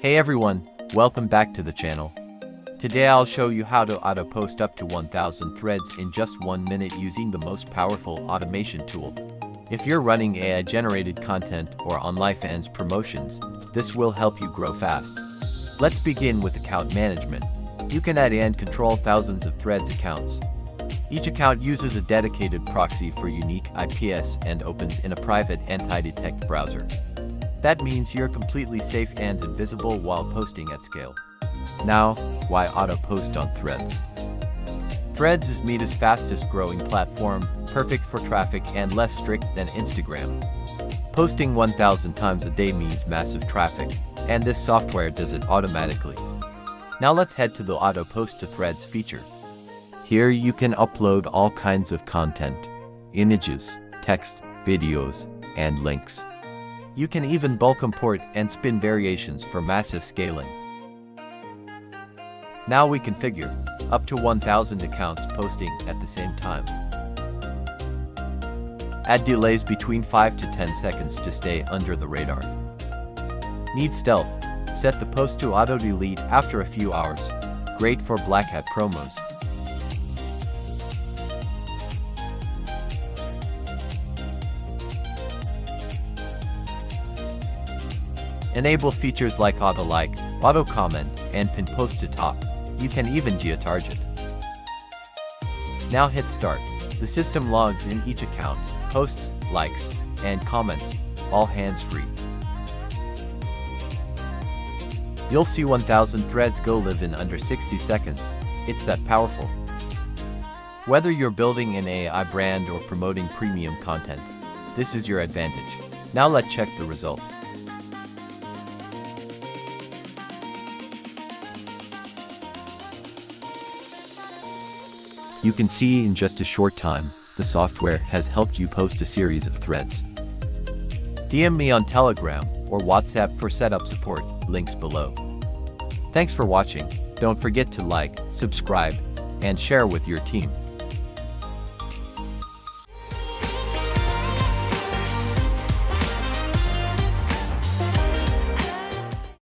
Hey everyone, welcome back to the channel. Today I'll show you how to auto-post up to 1000 threads in just 1 minute using the most powerful automation tool. If you're running AI-generated content or OnlyFans promotions, this will help you grow fast. Let's begin with account management. You can add and control thousands of threads accounts. Each account uses a dedicated proxy for unique IPs and opens in a private anti-detect browser. That means you're completely safe and invisible while posting at scale. Now, why auto-post on Threads? Threads is Meta's fastest growing platform, perfect for traffic and less strict than Instagram. Posting 1000 times a day means massive traffic, and this software does it automatically. Now let's head to the auto-post to Threads feature. Here you can upload all kinds of content, images, text, videos, and links. You can even bulk import and spin variations for massive scaling. Now we configure up to 1000 accounts posting at the same time. Add delays between 5 to 10 seconds to stay under the radar. Need stealth? Set the post to auto-delete after a few hours. Great for Black Hat promos. Enable features like auto-like, auto-comment, and pin post to top. You can even geotarget it. Now hit start. The system logs in each account, posts, likes, and comments, all hands-free. You'll see 1000 threads go live in under 60 seconds. It's that powerful. Whether you're building an AI brand or promoting premium content, this is your advantage. Now let's check the result. You can see in just a short time, the software has helped you post a series of threads. DM me on Telegram or WhatsApp for setup support, links below. Thanks for watching. Don't forget to like, subscribe, and share with your team.